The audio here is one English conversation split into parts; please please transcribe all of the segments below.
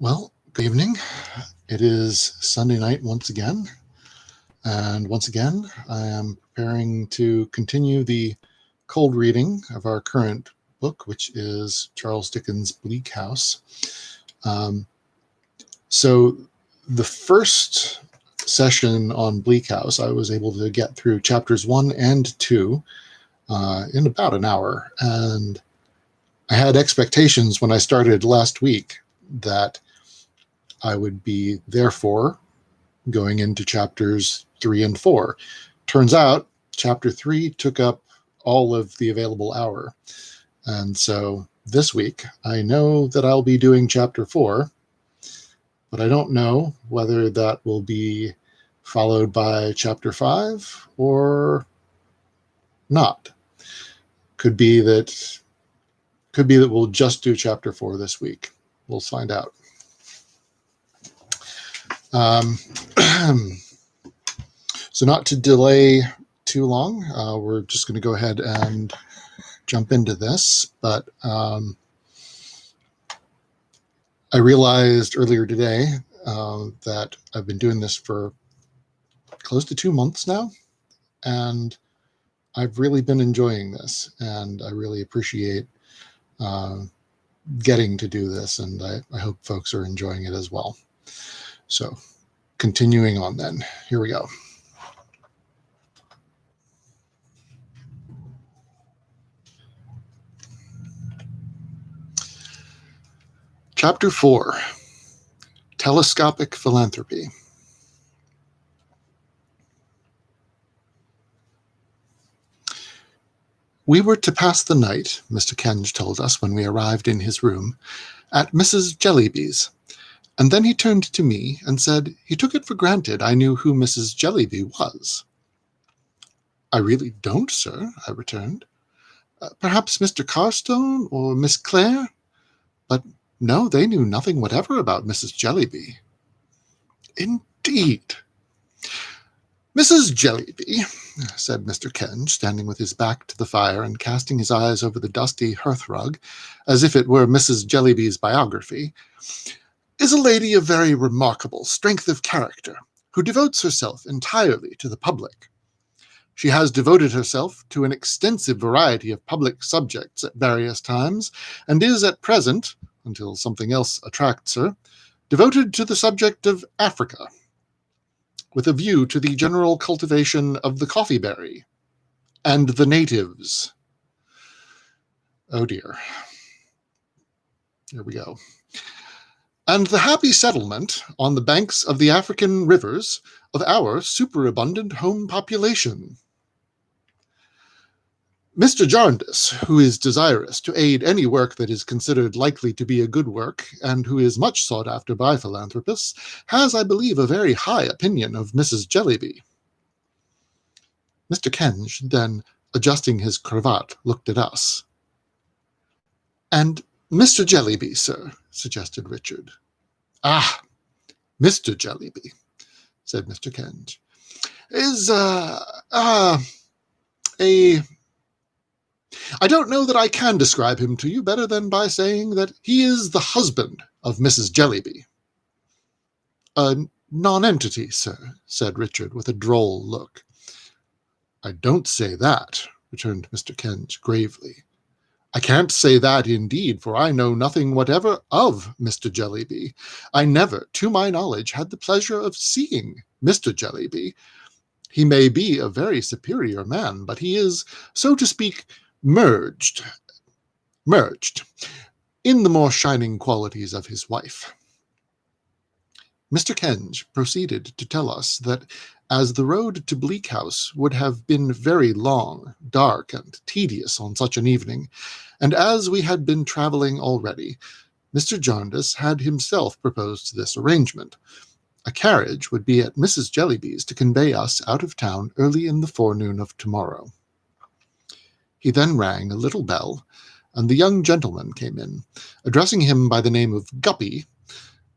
Well, good evening. It is Sunday night once again, and once again, I am preparing to continue the cold reading of our current book, which is Charles Dickens' Bleak House. So the first session on Bleak House, I was able to get through chapters 1 and 2 in about an hour, and I had expectations when I started last week that I would be, therefore, going into chapters 3 and 4. Turns out, chapter 3 took up all of the available hour. And so this week, I know that I'll be doing chapter 4, but I don't know whether that will be followed by chapter 5 or not. Could be that we'll just do chapter 4 this week. We'll find out. So not to delay too long, we're just going to go ahead and jump into this. But I realized earlier today that I've been doing this for close to 2 months now, and I've really been enjoying this, and I really appreciate getting to do this, and I hope folks are enjoying it as well. So continuing on then, here we go. Chapter 4, Telescopic Philanthropy. We were to pass the night, Mr. Kenge told us when we arrived in his room, at Mrs. Jellyby's, and then he turned to me and said he took it for granted I knew who Mrs. Jellyby was. I really don't, sir, I returned. Perhaps Mr. Carstone or Miss Clare? But no, they knew nothing whatever about Mrs. Jellyby. Indeed. Mrs. Jellyby, said Mr. Kenge, standing with his back to the fire and casting his eyes over the dusty hearthrug, as if it were Mrs. Jellyby's biography, is a lady of very remarkable strength of character, who devotes herself entirely to the public. She has devoted herself to an extensive variety of public subjects at various times, and is at present, until something else attracts her, devoted to the subject of Africa, with a view to the general cultivation of the coffee berry and the natives. Oh dear. Here we go. And the happy settlement on the banks of the African rivers of our superabundant home population. Mr. Jarndyce, who is desirous to aid any work that is considered likely to be a good work, and who is much sought after by philanthropists, has, I believe, a very high opinion of Mrs. Jellyby. Mr. Kenge, then, adjusting his cravat, looked at us. And Mr. Jellyby, sir, suggested Richard. Ah, Mr. Jellyby, said Mr. Kenge, is I don't know that I can describe him to you better than by saying that he is the husband of Mrs. Jellyby. A nonentity, sir, said Richard with a droll look. I don't say that, returned Mr. Kenge gravely. I can't say that indeed, for I know nothing whatever of Mr. Jellyby. I never, to my knowledge, had the pleasure of seeing Mr. Jellyby. He may be a very superior man, but he is, so to speak, merged in the more shining qualities of his wife. Mr. Kenge proceeded to tell us that as the road to Bleak House would have been very long, dark, and tedious on such an evening, and as we had been travelling already, Mr. Jarndyce had himself proposed this arrangement. A carriage would be at Mrs. Jellyby's to convey us out of town early in the forenoon of tomorrow. He then rang a little bell, and the young gentleman came in. Addressing him by the name of Guppy,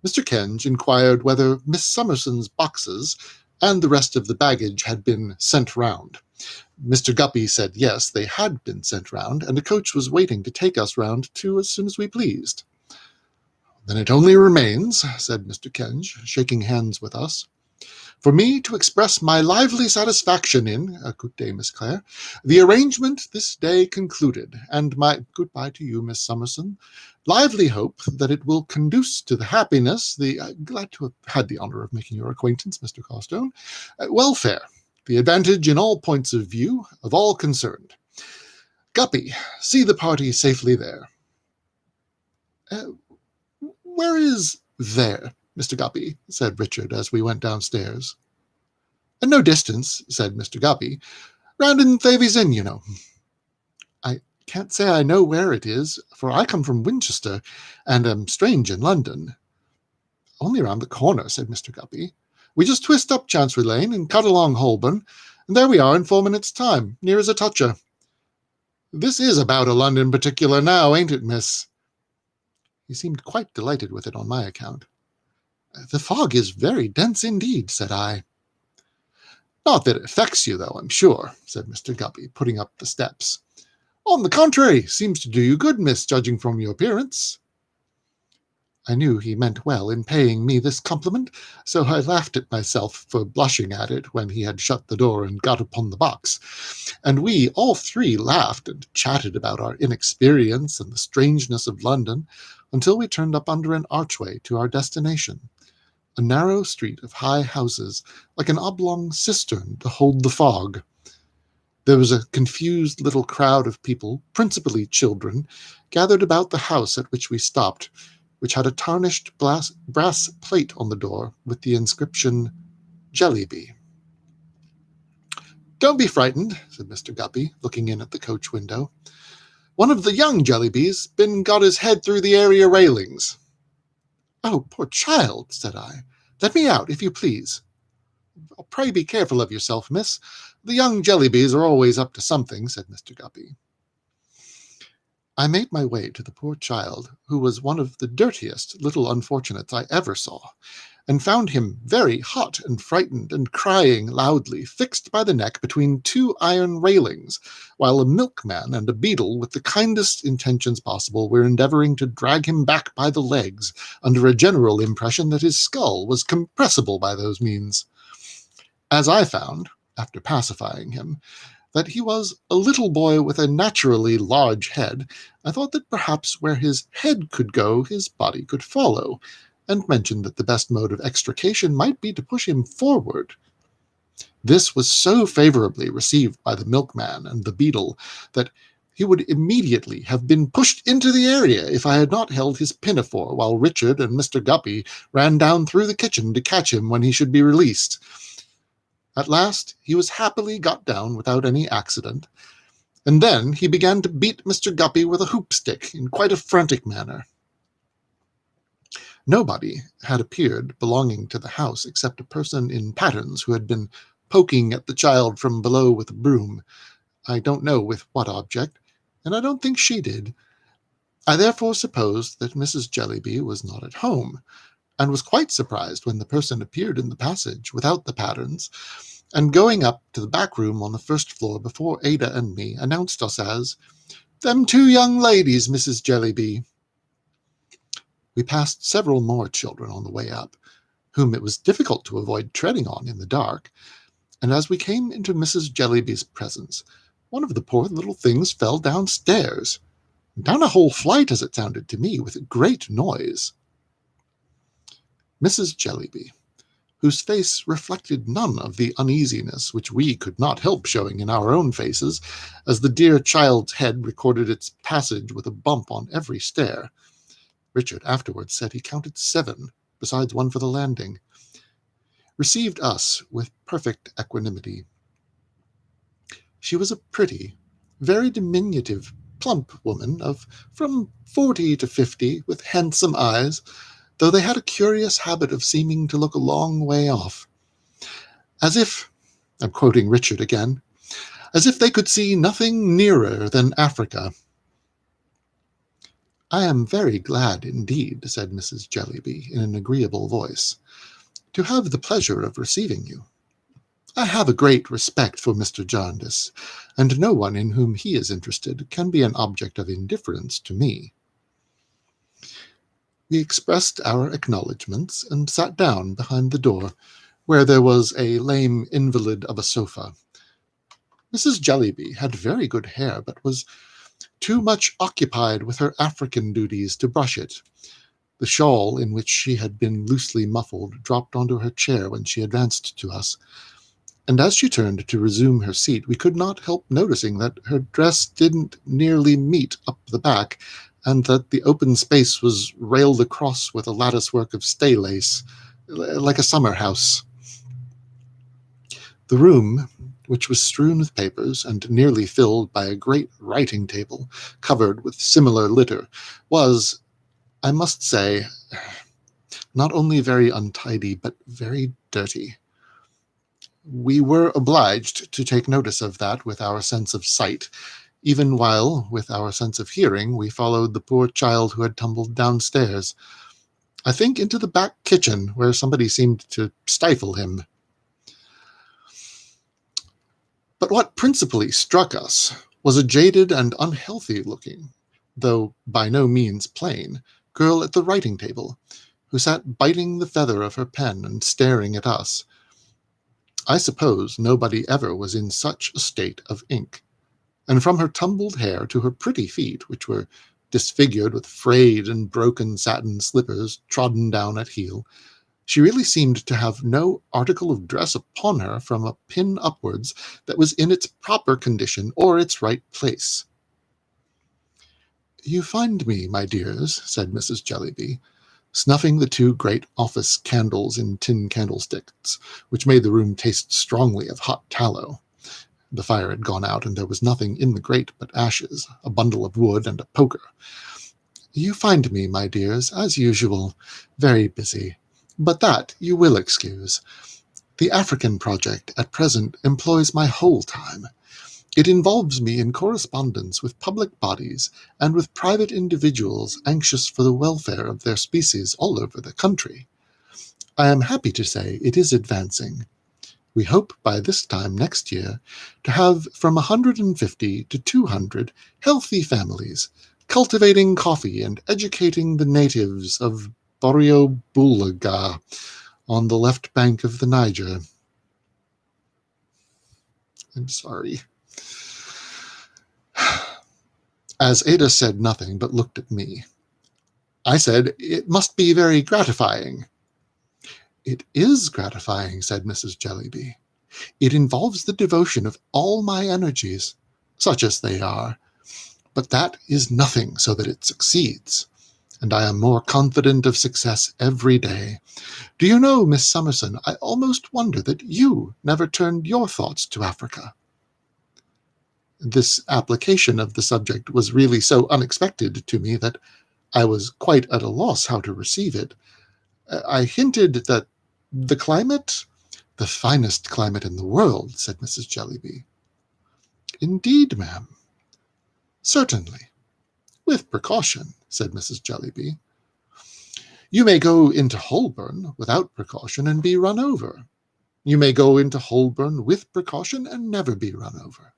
Mr. Kenge inquired whether Miss Summerson's boxes and the rest of the baggage had been sent round. Mr. Guppy said yes, they had been sent round, and a coach was waiting to take us round to as soon as we pleased. "Then it only remains," said Mr. Kenge, shaking hands with us, "for me to express my lively satisfaction in, good day, Miss Clare, the arrangement this day concluded, and my goodbye to you, Miss Summerson, lively hope that it will conduce to the happiness, glad to have had the honour of making your acquaintance, Mr. Carstone, welfare, the advantage in all points of view of all concerned. Guppy, see the party safely there." "Where is there, Mr. Guppy?" said Richard as we went downstairs. "At no distance," said Mr. Guppy. "Round in Thavies Inn, you know." "I can't say I know where it is, for I come from Winchester, and am strange in London." "Only round the corner," said Mr. Guppy. "We just twist up Chancery Lane and cut along Holborn, and there we are in 4 minutes' time, near as a toucher. This is about a London particular now, ain't it, miss?" He seemed quite delighted with it on my account. "The fog is very dense indeed," said I. "Not that it affects you, though, I'm sure," said Mr. Guppy, putting up the steps. "On the contrary, seems to do you good, miss, judging from your appearance." I knew he meant well in paying me this compliment, so I laughed at myself for blushing at it when he had shut the door and got upon the box, and we all three laughed and chatted about our inexperience and the strangeness of London until we turned up under an archway to our destination, a narrow street of high houses, like an oblong cistern to hold the fog. There was a confused little crowd of people, principally children, gathered about the house at which we stopped, which had a tarnished brass plate on the door with the inscription, "Jellyby." "Don't be frightened," said Mr. Guppy, looking in at the coach window. "One of the young Jellybys got his head through the area railings." "Oh, poor child," said I. "Let me out, if you please." "Pray be careful of yourself, miss. The young Jellybys are always up to something," said Mr. Guppy. I made my way to the poor child, who was one of the dirtiest little unfortunates I ever saw, and found him very hot and frightened and crying loudly, fixed by the neck between 2 iron railings, while a milkman and a beadle with the kindest intentions possible were endeavouring to drag him back by the legs, under a general impression that his skull was compressible by those means. As I found, after pacifying him, that he was a little boy with a naturally large head, I thought that perhaps where his head could go, his body could follow, and mentioned that the best mode of extrication might be to push him forward. This was so favourably received by the milkman and the beadle that he would immediately have been pushed into the area if I had not held his pinafore while Richard and Mr. Guppy ran down through the kitchen to catch him when he should be released. At last he was happily got down without any accident, and then he began to beat Mr. Guppy with a hoop-stick in quite a frantic manner. Nobody had appeared belonging to the house except a person in pattens who had been poking at the child from below with a broom. I don't know with what object, and I don't think she did. I therefore supposed that Mrs. Jellyby was not at home, and was quite surprised when the person appeared in the passage without the patterns, and going up to the back room on the first floor before Ada and me, announced us as, "Them 2 young ladies, Mrs. Jellyby." We passed several more children on the way up, whom it was difficult to avoid treading on in the dark, and as we came into Mrs. Jellyby's presence, one of the poor little things fell downstairs, down a whole flight as it sounded to me, with a great noise. Mrs. Jellyby, whose face reflected none of the uneasiness which we could not help showing in our own faces, as the dear child's head recorded its passage with a bump on every stair. Richard afterwards said he counted 7, besides one for the landing, received us with perfect equanimity. She was a pretty, very diminutive, plump woman of from 40 to 50, with handsome eyes, though they had a curious habit of seeming to look a long way off, as if, I'm quoting Richard again, as if they could see nothing nearer than Africa. "I am very glad indeed," said Mrs. Jellyby in an agreeable voice, "to have the pleasure of receiving you. I have a great respect for Mr. Jarndyce, and no one in whom he is interested can be an object of indifference to me." We expressed our acknowledgments and sat down behind the door, where there was a lame invalid of a sofa. Mrs. Jellyby had very good hair, but was too much occupied with her African duties to brush it. The shawl in which she had been loosely muffled dropped onto her chair when she advanced to us, and as she turned to resume her seat, we could not help noticing that her dress didn't nearly meet up the back, and that the open space was railed across with a lattice-work of stay lace, like a summer house. The room, which was strewn with papers and nearly filled by a great writing table covered with similar litter, was, I must say, not only very untidy, but very dirty. We were obliged to take notice of that with our sense of sight, even while, with our sense of hearing, we followed the poor child who had tumbled downstairs, I think into the back kitchen, where somebody seemed to stifle him. But what principally struck us was a jaded and unhealthy-looking, though by no means plain, girl at the writing table, who sat biting the feather of her pen and staring at us. I suppose nobody ever was in such a state of ink, and from her tumbled hair to her pretty feet, which were disfigured with frayed and broken satin slippers trodden down at heel, she really seemed to have no article of dress upon her from a pin upwards that was in its proper condition or its right place. "You find me, my dears," said Mrs. Jellyby, snuffing the two great office candles in tin candlesticks, which made the room taste strongly of hot tallow. The fire had gone out, and there was nothing in the grate but ashes, a bundle of wood, and a poker. "You find me, my dears, as usual, very busy, but that you will excuse. The African project at present employs my whole time. It involves me in correspondence with public bodies and with private individuals anxious for the welfare of their species all over the country. I am happy to say it is advancing. We hope by this time next year to have from 150 to 200 healthy families, cultivating coffee and educating the natives of Boreobulaga on the left bank of the Niger." I'm sorry. As Ada said nothing but looked at me, I said, "It must be very gratifying." "It is gratifying," said Mrs. Jellyby. "It involves the devotion of all my energies, such as they are. But that is nothing so that it succeeds, and I am more confident of success every day. Do you know, Miss Summerson, I almost wonder that you never turned your thoughts to Africa." This application of the subject was really so unexpected to me that I was quite at a loss how to receive it. I hinted that the climate, "The finest climate in the world," said Mrs. Jellyby. "Indeed, ma'am." "Certainly, with precaution," said Mrs. Jellyby. "You may go into Holborn without precaution and be run over. You may go into Holborn with precaution and never be run over.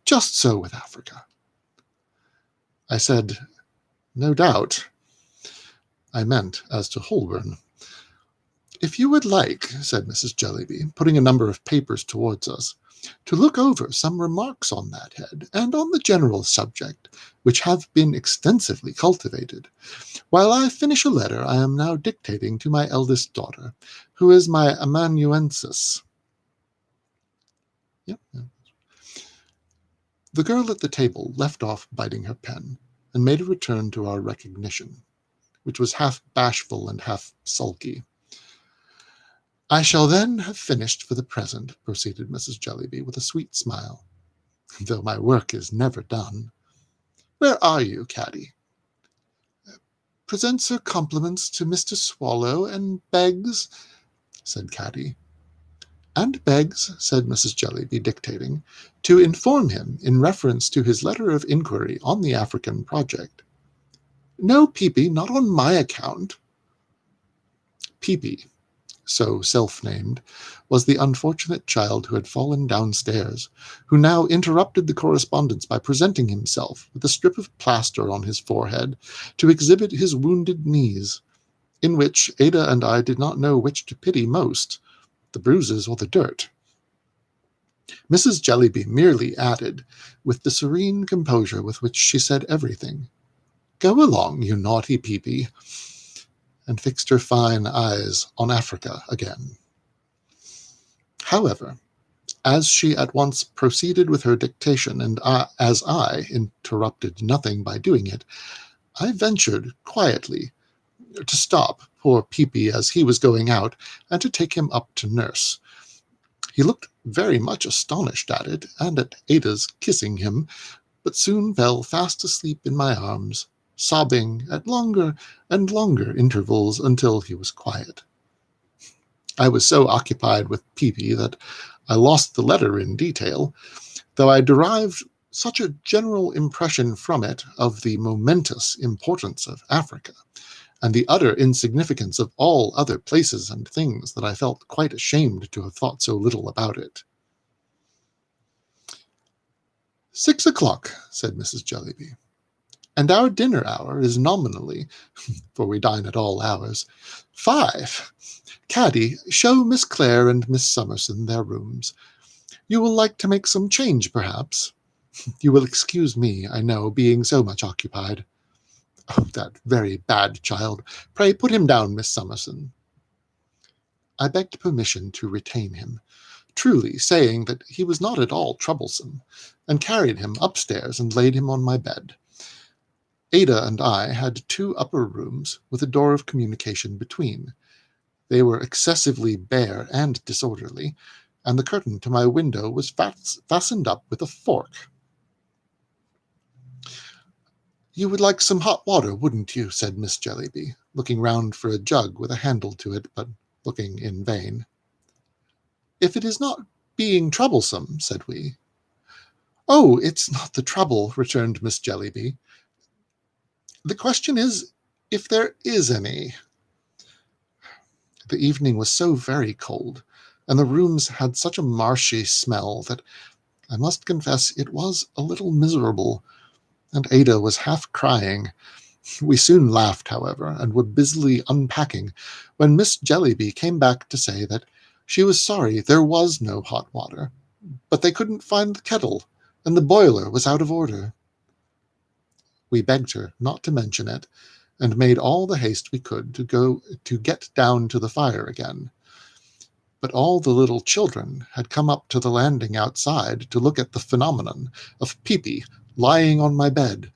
Just so with Africa." I said, "No doubt." I meant as to Holborn. "If you would like," said Mrs. Jellyby, putting a number of papers towards us, "to look over some remarks on that head, and on the general subject, which have been extensively cultivated, while I finish a letter I am now dictating to my eldest daughter, who is my amanuensis." Yep. The girl at the table left off biting her pen, and made a return to our recognition, which was half bashful and half sulky. "I shall then have finished for the present," proceeded Mrs. Jellyby, with a sweet smile, "though my work is never done. Where are you, Caddy?" "Presents her compliments to Mr. Swallow, and begs," said Caddy. "And begs," said Mrs. Jellyby, dictating, "to inform him in reference to his letter of inquiry on the African project." "No, Peepy, not on my account." "Peepy," so self-named, was the unfortunate child who had fallen downstairs, who now interrupted the correspondence by presenting himself with a strip of plaster on his forehead to exhibit his wounded knees, in which Ada and I did not know which to pity most, the bruises or the dirt. Mrs. Jellyby merely added, with the serene composure with which she said everything, "Go along, you naughty Peepy," and fixed her fine eyes on Africa again. However, as she at once proceeded with her dictation, and as I interrupted nothing by doing it, I ventured quietly to stop poor Peepy as he was going out, and to take him up to nurse. He looked very much astonished at it, and at Ada's kissing him, but soon fell fast asleep in my arms, sobbing at longer and longer intervals until he was quiet. I was so occupied with Peepy that I lost the letter in detail, though I derived such a general impression from it of the momentous importance of Africa, and the utter insignificance of all other places and things, that I felt quite ashamed to have thought so little about it. 6 o'clock, said Mrs. Jellyby, and our dinner hour is nominally, for we dine at all hours, 5. Caddy, show Miss Clare and Miss Summerson their rooms. You will like to make some change, perhaps. You will excuse me, I know, being so much occupied. Oh, that very bad child. Pray put him down, Miss Summerson. I begged permission to retain him, truly saying that he was not at all troublesome, and carried him upstairs and laid him on my bed. Ada and I had 2 upper rooms with a door of communication between. They were excessively bare and disorderly, and the curtain to my window was fastened up with a fork. You would like some hot water, wouldn't you? Said Miss Jellyby, looking round for a jug with a handle to it, but looking in vain. If it is not being troublesome, said we. Oh, it's not the trouble, returned Miss Jellyby. The question is, if there is any. The evening was so very cold, and the rooms had such a marshy smell, that I must confess it was a little miserable, and Ada was half crying. We soon laughed, however, and were busily unpacking, when Miss Jellyby came back to say that she was sorry there was no hot water, but they couldn't find the kettle, and the boiler was out of order. We begged her not to mention it, and made all the haste we could to get down to the fire again. But all the little children had come up to the landing outside to look at the phenomenon of Peepy lying on my bed,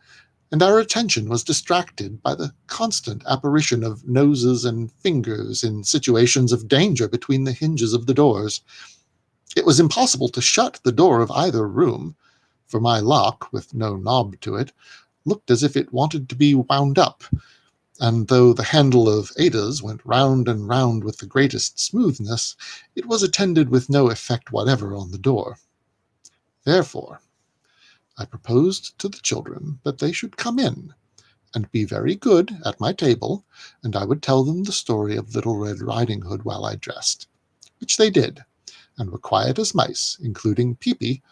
and our attention was distracted by the constant apparition of noses and fingers in situations of danger between the hinges of the doors. It was impossible to shut the door of either room, for my lock, with no knob to it, looked as if it wanted to be wound up, and though the handle of Ada's went round and round with the greatest smoothness, it was attended with no effect whatever on the door. Therefore, I proposed to the children that they should come in, and be very good at my table, and I would tell them the story of Little Red Riding Hood while I dressed, which they did, and were quiet as mice, including Peepy,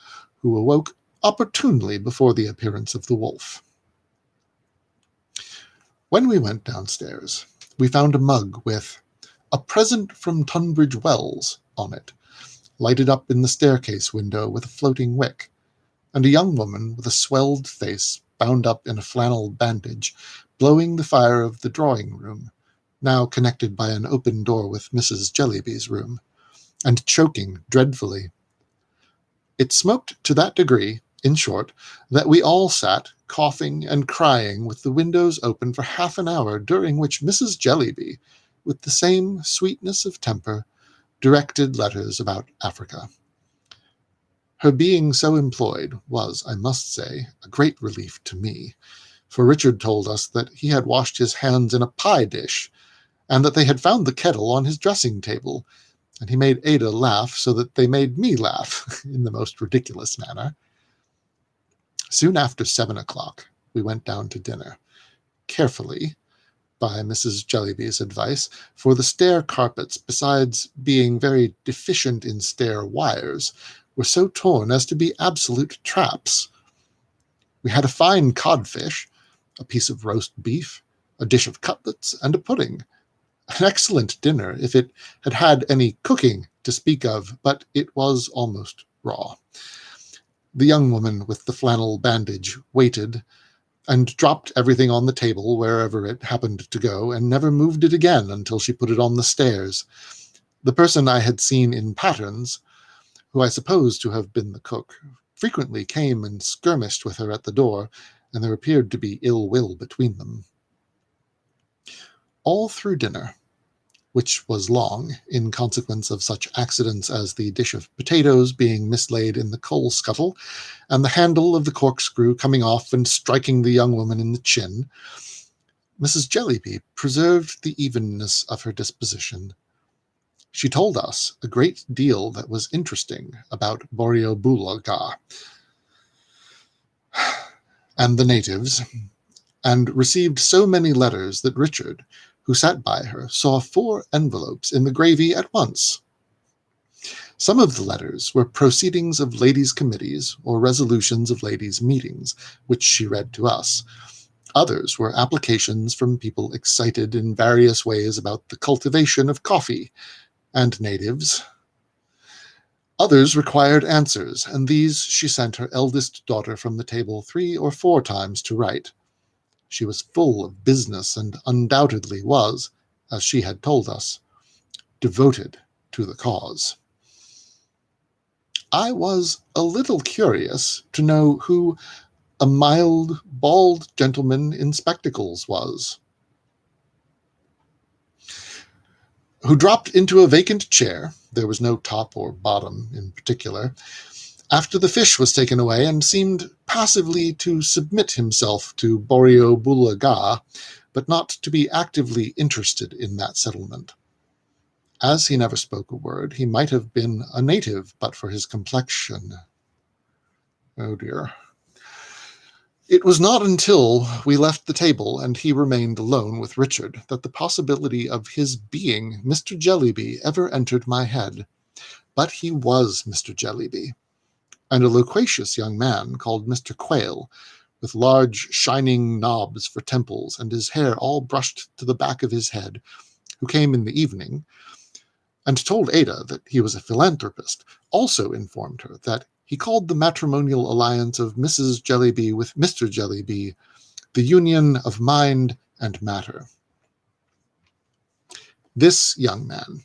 who awoke opportunely before the appearance of the wolf. When we went downstairs, we found a mug with "A Present from Tunbridge Wells" on it, lighted up in the staircase window with a floating wick, and a young woman with a swelled face bound up in a flannel bandage, blowing the fire of the drawing-room, now connected by an open door with Mrs. Jellyby's room, and choking dreadfully. It smoked to that degree, in short, that we all sat, coughing and crying, with the windows open for half an hour, during which Mrs. Jellyby, with the same sweetness of temper, directed letters about Africa. Her being so employed was, I must say, a great relief to me, for Richard told us that he had washed his hands in a pie dish, and that they had found the kettle on his dressing-table, and he made Ada laugh so that they made me laugh in the most ridiculous manner. Soon after 7 o'clock, we went down to dinner, carefully, by Mrs. Jellyby's advice, for the stair carpets, besides being very deficient in stair wires, were so torn as to be absolute traps. We had a fine codfish, a piece of roast beef, a dish of cutlets, and a pudding. An excellent dinner, if it had had any cooking to speak of, but it was almost raw. The young woman with the flannel bandage waited, and dropped everything on the table wherever it happened to go, and never moved it again until she put it on the stairs. The person I had seen in Patterns, who I suppose to have been the cook, frequently came and skirmished with her at the door, and there appeared to be ill will between them. All through dinner, which was long, in consequence of such accidents as the dish of potatoes being mislaid in the coal scuttle, and the handle of the corkscrew coming off and striking the young woman in the chin, Mrs. Jellyby preserved the evenness of her disposition. She told us a great deal that was interesting about Borrioboola and the natives, and received so many letters that Richard, who sat by her, saw 4 envelopes in the gravy at once. Some of the letters were proceedings of ladies' committees or resolutions of ladies' meetings, which she read to us. Others were applications from people excited in various ways about the cultivation of coffee and natives. Others required answers, and these she sent her eldest daughter from the table 3 or 4 times to write. She was full of business, and undoubtedly was, as she had told us, devoted to the cause. I was a little curious to know who a mild, bald gentleman in spectacles was, who dropped into a vacant chair — there was no top or bottom in particular — after the fish was taken away, and seemed passively to submit himself to Borrioboola, but not to be actively interested in that settlement. As he never spoke a word, he might have been a native but for his complexion. Oh dear. It was not until we left the table and he remained alone with Richard that the possibility of his being Mr. Jellyby ever entered my head. But he was Mr. Jellyby, and a loquacious young man called Mr. Quayle, with large shining knobs for temples and his hair all brushed to the back of his head, who came in the evening, and told Ada that he was a philanthropist, also informed her that he called the matrimonial alliance of Mrs. Jellyby with Mr. Jellyby the union of mind and matter. This young man,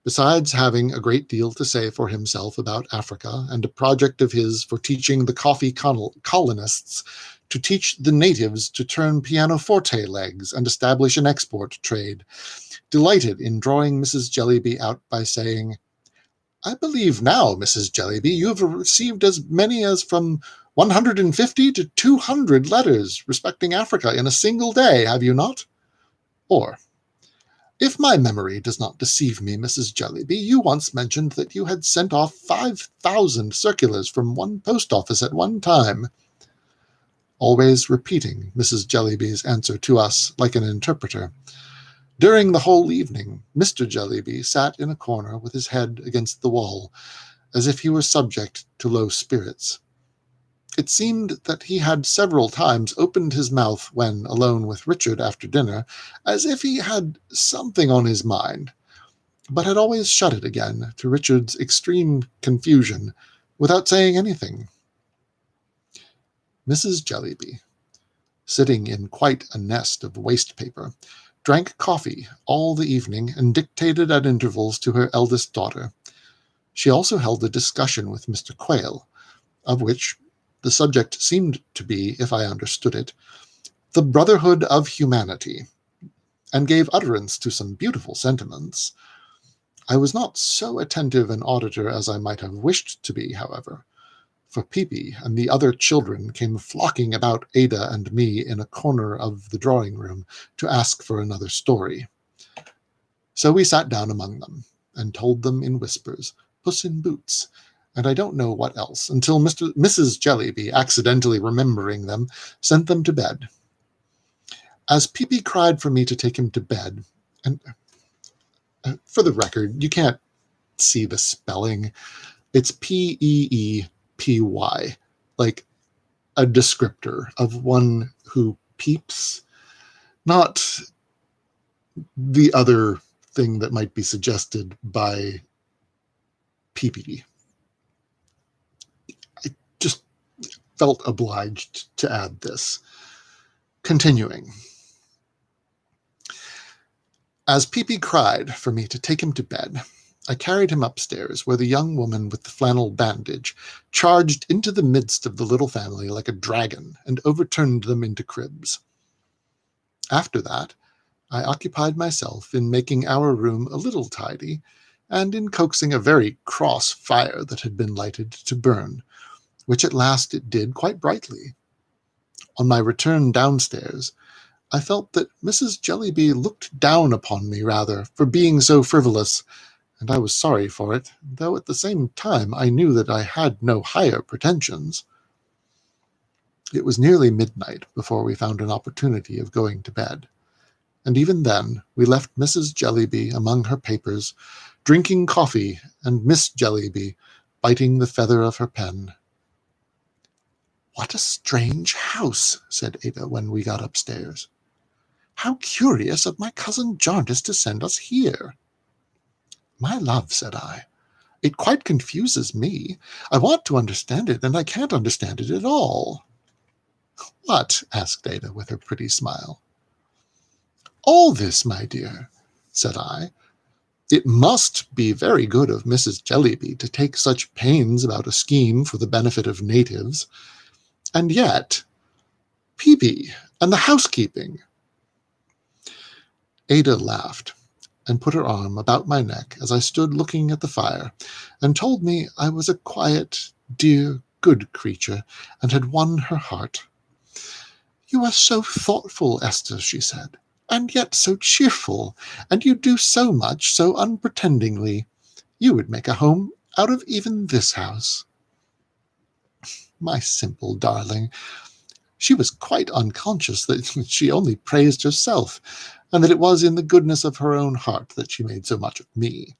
besides having a great deal to say for himself about Africa and a project of his for teaching the coffee colonists to teach the natives to turn pianoforte legs and establish an export trade, delighted in drawing Mrs. Jellyby out by saying, "I believe now, Mrs. Jellyby, you have received as many as from 150 to 200 letters respecting Africa in a single day, have you not?" Or, "If my memory does not deceive me, Mrs. Jellyby, you once mentioned that you had sent off 5,000 circulars from one post office at one time," always repeating Mrs. Jellyby's answer to us like an interpreter. During the whole evening, Mr. Jellyby sat in a corner with his head against the wall, as if he were subject to low spirits. It seemed that he had several times opened his mouth when alone with Richard after dinner, as if he had something on his mind, but had always shut it again, to Richard's extreme confusion, without saying anything. Mrs. Jellyby, sitting in quite a nest of waste paper, drank coffee all the evening and dictated at intervals to her eldest daughter. She also held a discussion with Mr. Quayle, of which the subject seemed to be, if I understood it, the brotherhood of humanity, and gave utterance to some beautiful sentiments. I was not so attentive an auditor as I might have wished to be, however, for Peepy and the other children came flocking about Ada and me in a corner of the drawing-room to ask for another story. So we sat down among them, and told them in whispers, Puss in Boots, and I don't know what else, until Mrs. Jellyby, accidentally remembering them, sent them to bed. As Peepy cried for me to take him to bed, and for the record, you can't see the spelling. It's Peepy, like a descriptor of one who peeps, not the other thing that might be suggested by Peepy. I just felt obliged to add this. Continuing. As Peepy cried for me to take him to bed, I carried him upstairs, where the young woman with the flannel bandage charged into the midst of the little family like a dragon and overturned them into cribs. After that, I occupied myself in making our room a little tidy, and in coaxing a very cross fire that had been lighted to burn, which at last it did quite brightly. On my return downstairs, I felt that Mrs. Jellyby looked down upon me rather for being so frivolous, and I was sorry for it, though at the same time I knew that I had no higher pretensions. It was nearly midnight before we found an opportunity of going to bed, and even then we left Mrs. Jellyby among her papers, drinking coffee, and Miss Jellyby biting the feather of her pen. "What a strange house," said Ada when we got upstairs. "How curious of my cousin Jarndyce to send us here." "My love," said I, "it quite confuses me. I want to understand it, and I can't understand it at all." "What?" asked Ada with her pretty smile. "All this, my dear," said I. "It must be very good of Mrs. Jellyby to take such pains about a scheme for the benefit of natives. And yet, Peepy and the housekeeping." Ada laughed and put her arm about my neck as I stood looking at the fire, and told me I was a quiet, dear, good creature, and had won her heart. "You are so thoughtful, Esther," she said, "and yet so cheerful, and you do so much so unpretendingly. You would make a home out of even this house." My simple darling! She was quite unconscious that she only praised herself, and that it was in the goodness of her own heart that she made so much of me.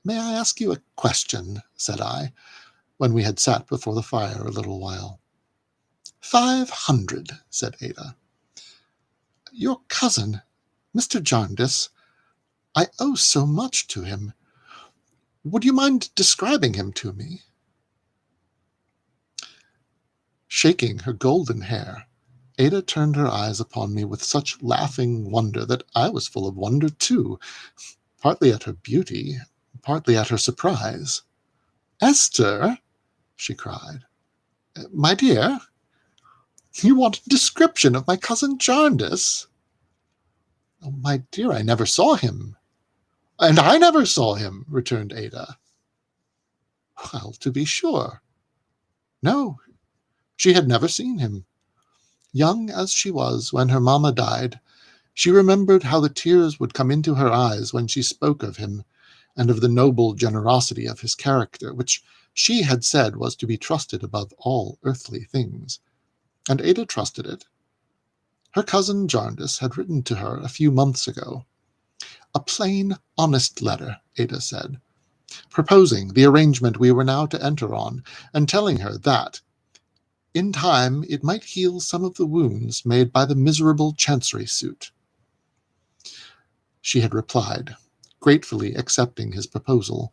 "May I ask you a question?" said I, when we had sat before the fire a little while. "500, said Ada. "Your cousin, Mr. Jarndyce, I owe so much to him. Would you mind describing him to me?" Shaking her golden hair, Ada turned her eyes upon me with such laughing wonder that I was full of wonder too, partly at her beauty, partly at her surprise. "Esther," she cried, "my dear, you want a description of my cousin Jarndyce?" "Oh, my dear, I never saw him." "And I never saw him," returned Ada. Well, to be sure. No, she had never seen him. Young as she was when her mamma died, she remembered how the tears would come into her eyes when she spoke of him, and of the noble generosity of his character, which she had said was to be trusted above all earthly things. And Ada trusted it. Her cousin Jarndyce had written to her a few months ago. A plain, honest letter, Ada said, proposing the arrangement we were now to enter on, and telling her that, in time, it might heal some of the wounds made by the miserable Chancery suit. She had replied, gratefully accepting his proposal.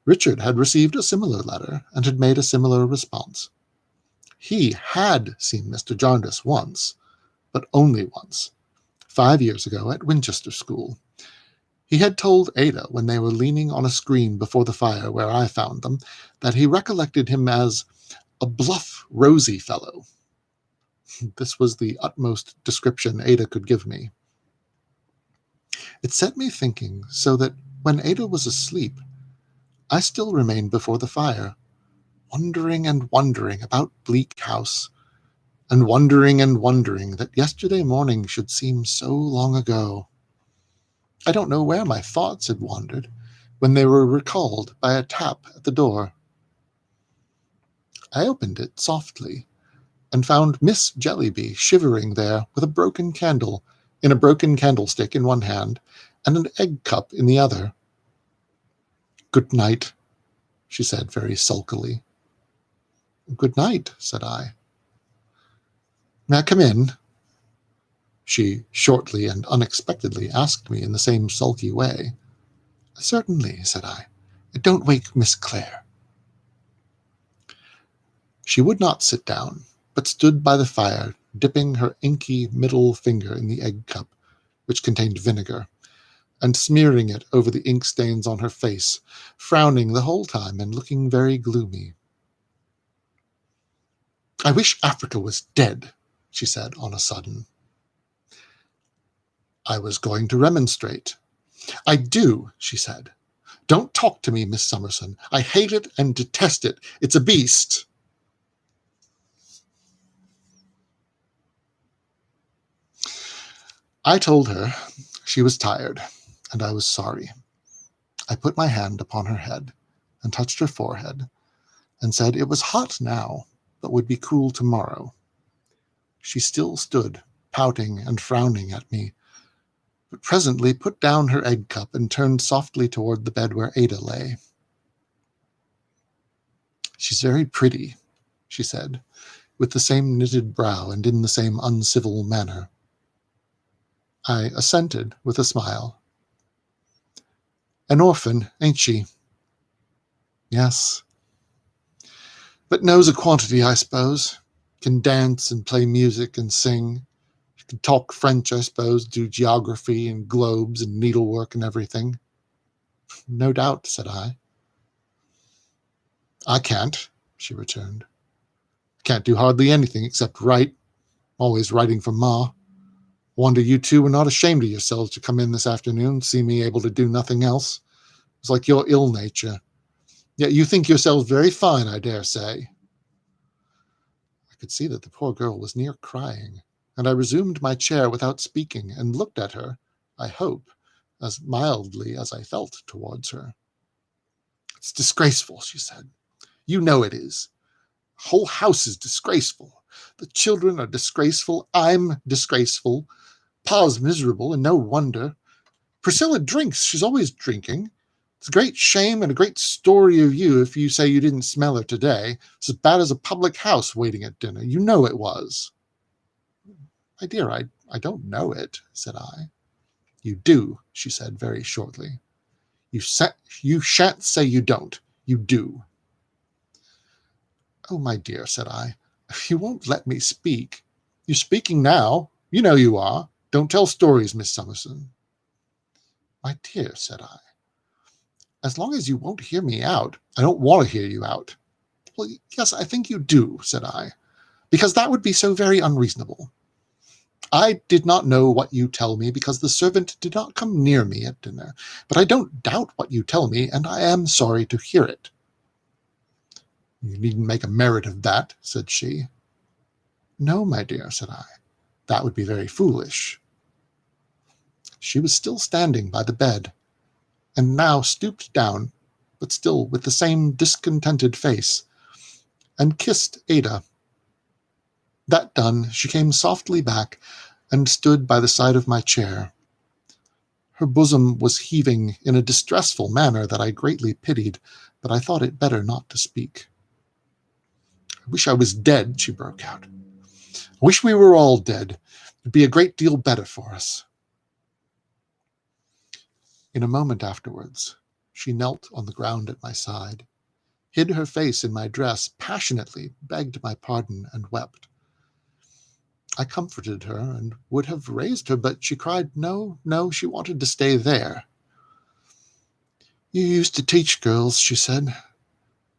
Richard had received a similar letter, and had made a similar response. He had seen Mr. Jarndyce once, but only once, 5 years ago at Winchester School. He had told Ada, when they were leaning on a screen before the fire where I found them, that he recollected him as a bluff, rosy fellow. This was the utmost description Ada could give me. It set me thinking, so that when Ada was asleep, I still remained before the fire, wondering and wondering about Bleak House, and wondering that yesterday morning should seem so long ago. I don't know where my thoughts had wandered, when they were recalled by a tap at the door. I opened it softly, and found Miss Jellyby shivering there with a broken candle in a broken candlestick in one hand and an egg cup in the other. "Good night," she said very sulkily. "Good night," said I. "May I come in?" She shortly and unexpectedly asked me in the same sulky way. "Certainly," said I. "Don't wake Miss Clare." She would not sit down, but stood by the fire, dipping her inky middle finger in the egg cup, which contained vinegar, and smearing it over the ink stains on her face, frowning the whole time and looking very gloomy. "I wish Africa was dead," she said on a sudden. I was going to remonstrate. "I do," she said. "Don't talk to me, Miss Summerson. I hate it and detest it. It's a beast." I told her she was tired, and I was sorry. I put my hand upon her head and touched her forehead, and said it was hot now, but would be cool tomorrow. She still stood, pouting and frowning at me, but presently put down her egg cup and turned softly toward the bed where Ada lay. "She's very pretty," she said, with the same knitted brow and in the same uncivil manner. I assented with a smile. "An orphan, ain't she?" "Yes." "But knows a quantity, I suppose. Can dance and play music and sing. She can talk French, I suppose, do geography and globes and needlework and everything." "No doubt," said I. "I can't," she returned. "I can't do hardly anything except write. Always writing for Ma. Wonder you two were not ashamed of yourselves to come in this afternoon and see me able to do nothing else. It's like your ill nature. Yet you think yourselves very fine, I dare say." I could see that the poor girl was near crying, and I resumed my chair without speaking and looked at her, I hope, as mildly as I felt towards her. "It's disgraceful," she said. "You know it is. The whole house is disgraceful. The children are disgraceful. I'm disgraceful. Pa's miserable, and no wonder. Priscilla drinks. She's always drinking. It's a great shame and a great story of you if you say you didn't smell her today. It's as bad as a public house waiting at dinner. You know it was." "My dear, I don't know it," said I. "You do," she said very shortly. You shan't say you don't. You do." "Oh, my dear," said I, "if you won't let me speak—" "You're speaking now. You know you are. Don't tell stories, Miss Summerson." "My dear," said I, "as long as you won't hear me out—" "I don't want to hear you out." "Well, yes, I think you do," said I, "because that would be so very unreasonable. I did not know what you tell me because the servant did not come near me at dinner, but I don't doubt what you tell me, and I am sorry to hear it." "You needn't make a merit of that," said she. "No, my dear," said I, "that would be very foolish." She was still standing by the bed, and now stooped down, but still with the same discontented face, and kissed Ada. That done, she came softly back and stood by the side of my chair. Her bosom was heaving in a distressful manner that I greatly pitied, but I thought it better not to speak. "I wish I was dead," she broke out. "I wish we were all dead. It'd be a great deal better for us." In a moment afterwards, she knelt on the ground at my side, hid her face in my dress, passionately begged my pardon, and wept. I comforted her and would have raised her, but she cried no, no, she wanted to stay there. "You used to teach girls," she said.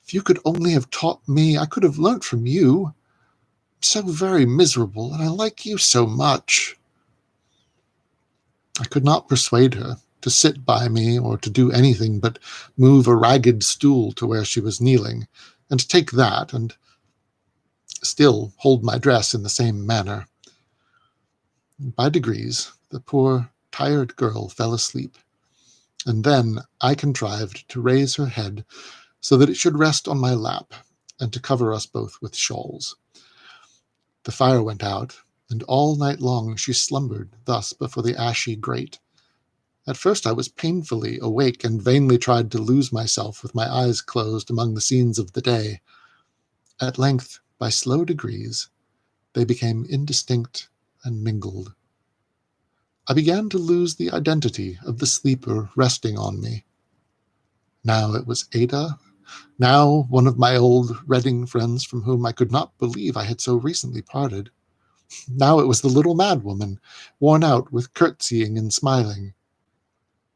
"If you could only have taught me, I could have learnt from you. I'm so very miserable, and I like you so much." I could not persuade her to sit by me or to do anything but move a ragged stool to where she was kneeling, and take that, and still hold my dress in the same manner. By degrees, the poor, tired girl fell asleep, and then I contrived to raise her head so that it should rest on my lap, and to cover us both with shawls. The fire went out, and all night long she slumbered thus before the ashy grate. At first I was painfully awake and vainly tried to lose myself with my eyes closed among the scenes of the day. At length, by slow degrees, they became indistinct and mingled. I began to lose the identity of the sleeper resting on me. Now it was Ada, now one of my old Reading friends from whom I could not believe I had so recently parted. Now it was the little madwoman, worn out with curtsying and smiling.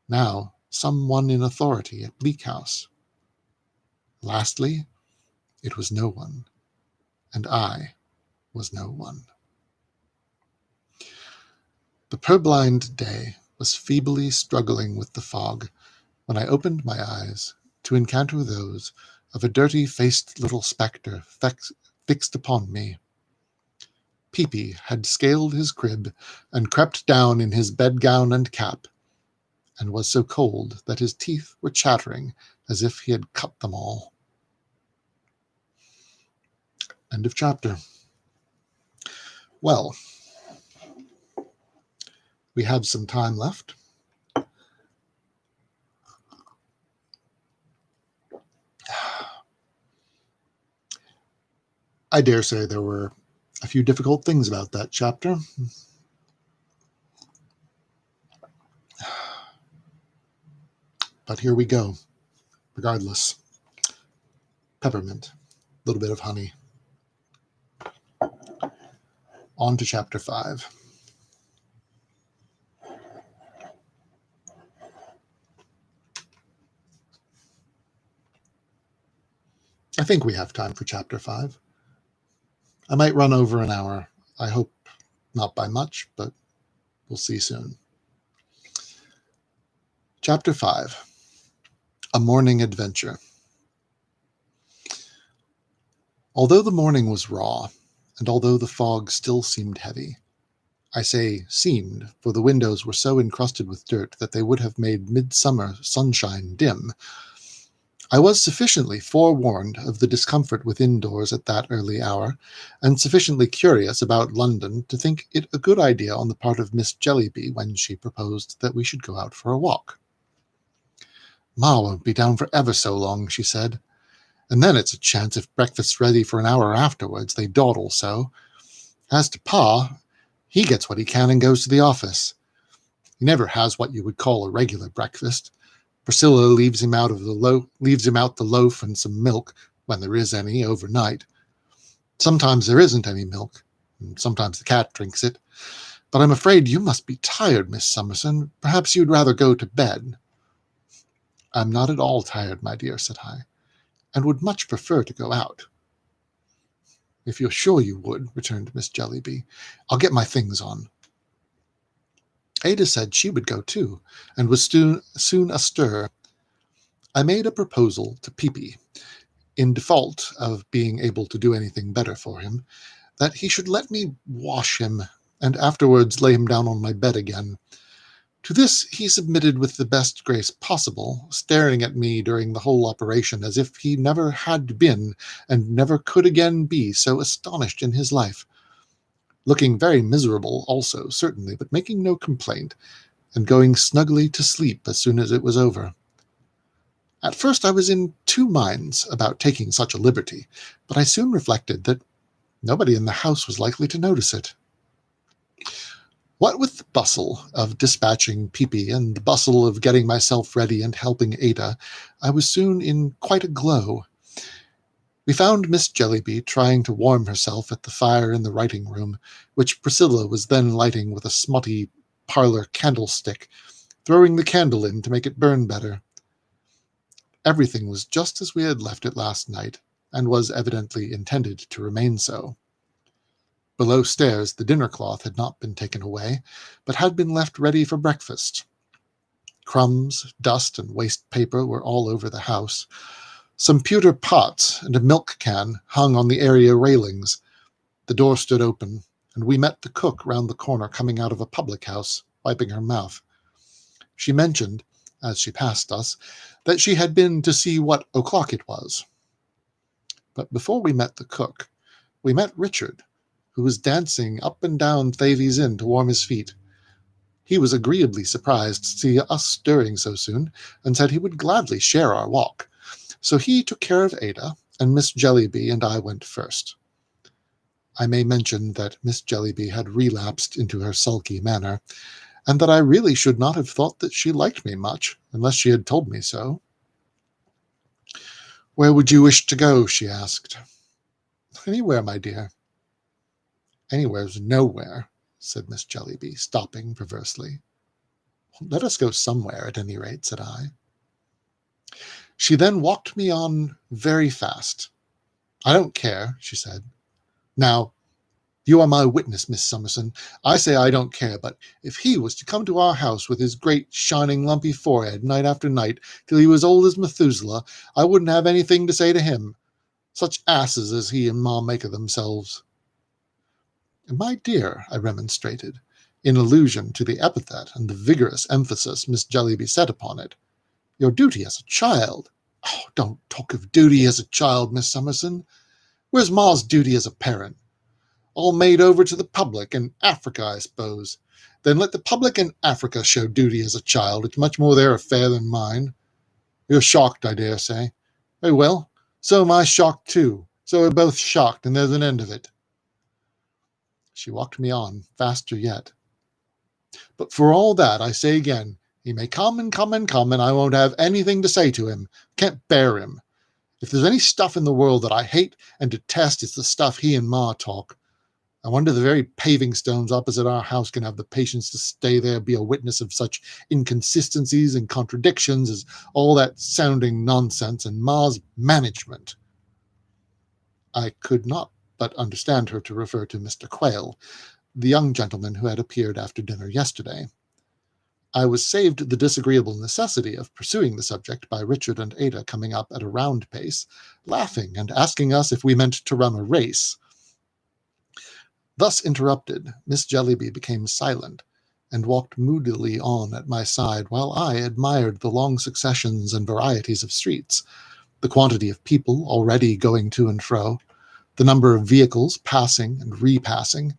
Now some one in authority at Bleak House. Lastly, it was no one, and I was no one. The purblind day was feebly struggling with the fog when I opened my eyes to encounter those of a dirty-faced little spectre fixed upon me. Peepy had scaled his crib and crept down in his bedgown and cap, and was so cold that his teeth were chattering as if he had cut them all. End of chapter. Well, we have some time left. I dare say there were a few difficult things about that chapter. But here we go, regardless. Peppermint, a little bit of honey. On to chapter 5. I think we have time for chapter 5. I might run over an hour. I hope not by much, but we'll see soon. Chapter 5. A Morning Adventure. Although the morning was raw, and although the fog still seemed heavy, I say seemed, for the windows were so encrusted with dirt that they would have made midsummer sunshine dim, I was sufficiently forewarned of the discomfort within doors at that early hour, and sufficiently curious about London to think it a good idea on the part of Miss Jellyby when she proposed that we should go out for a walk. "Ma won't be down for ever so long," she said, "and then it's a chance if breakfast's ready for an hour afterwards, they dawdle so. As to Pa, he gets what he can and goes to the office. He never has what you would call a regular breakfast. Priscilla leaves him out the loaf and some milk, when there is any, overnight. Sometimes there isn't any milk, and sometimes the cat drinks it. But I'm afraid you must be tired, Miss Summerson. Perhaps you'd rather go to bed." "I'm not at all tired, my dear," said I, "and would much prefer to go out." "If you're sure you would," returned Miss Jellyby, "I'll get my things on." Ada said she would go too, and was soon astir. I made a proposal to Peepy, in default of being able to do anything better for him, that he should let me wash him, and afterwards lay him down on my bed again. To this he submitted with the best grace possible, staring at me during the whole operation as if he never had been, and never could again be, so astonished in his life. Looking very miserable also, certainly, but making no complaint, and going snugly to sleep as soon as it was over. At first I was in two minds about taking such a liberty, but I soon reflected that nobody in the house was likely to notice it. What with the bustle of dispatching Peepy and the bustle of getting myself ready and helping Ada, I was soon in quite a glow. We found Miss Jellyby trying to warm herself at the fire in the writing-room, which Priscilla was then lighting with a smutty parlour candlestick, throwing the candle in to make it burn better. Everything was just as we had left it last night, and was evidently intended to remain so. Below stairs the dinner-cloth had not been taken away, but had been left ready for breakfast. Crumbs, dust, and waste paper were all over the house. Some pewter pots and a milk can hung on the area railings. The door stood open, and we met the cook round the corner coming out of a public-house, wiping her mouth. She mentioned, as she passed us, that she had been to see what o'clock it was. But before we met the cook, we met Richard, who was dancing up and down Thavies Inn to warm his feet. He was agreeably surprised to see us stirring so soon, and said he would gladly share our walk. So he took care of Ada, and Miss Jellyby and I went first. I may mention that Miss Jellyby had relapsed into her sulky manner, and that I really should not have thought that she liked me much, unless she had told me so. "Where would you wish to go?" she asked. "Anywhere, my dear." "Anywhere's nowhere," said Miss Jellyby, stopping perversely. "Let us go somewhere, at any rate," said I. She then walked me on very fast. "I don't care," she said. "Now, you are my witness, Miss Summerson. I say I don't care, but if he was to come to our house with his great, shining, lumpy forehead night after night till he was old as Methuselah, I wouldn't have anything to say to him. Such asses as he and Ma make of themselves." "My dear," I remonstrated, in allusion to the epithet and the vigorous emphasis Miss Jellyby set upon it, "your duty as a child—" "Oh, don't talk of duty as a child, Miss Summerson. Where's Ma's duty as a parent? All made over to the public and Africa, I suppose. Then let the public and Africa show duty as a child. It's much more their affair than mine. You're shocked, I dare say. Very well, so am I shocked too. So we're both shocked, and there's an end of it." She walked me on, faster yet. "But for all that, I say again, he may come and come and come, and I won't have anything to say to him. Can't bear him. If there's any stuff in the world that I hate and detest, it's the stuff he and Ma talk. I wonder the very paving stones opposite our house can have the patience to stay there, be a witness of such inconsistencies and contradictions as all that sounding nonsense and Ma's management." I could not but understand her to refer to Mr. Quayle, the young gentleman who had appeared after dinner yesterday. I was saved the disagreeable necessity of pursuing the subject by Richard and Ada coming up at a round pace, laughing and asking us if we meant to run a race. Thus interrupted, Miss Jellyby became silent, and walked moodily on at my side, while I admired the long successions and varieties of streets, the quantity of people already going to and fro, the number of vehicles passing and repassing,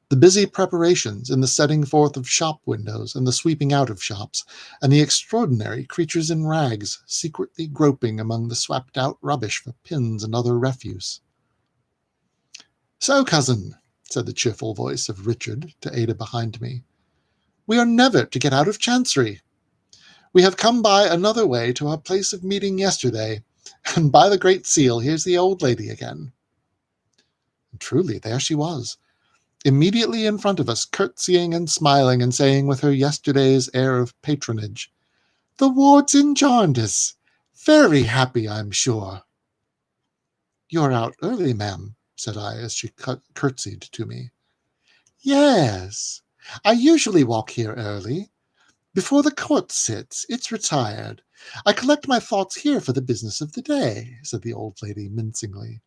the busy preparations in the setting forth of shop windows and the sweeping out of shops, and the extraordinary creatures in rags secretly groping among the swept-out rubbish for pins and other refuse. "So, cousin," said the cheerful voice of Richard to Ada behind me, "we are never to get out of Chancery. We have come by another way to our place of meeting yesterday, and by the Great Seal, here's the old lady again." And truly, there she was, immediately in front of us, curtsying and smiling, and saying with her yesterday's air of patronage, "The ward's in jaundice. Very happy, I'm sure." "You're out early, ma'am," said I, as she curtsied to me. "Yes, I usually walk here early. Before the court sits, it's retired. I collect my thoughts here for the business of the day," said the old lady mincingly.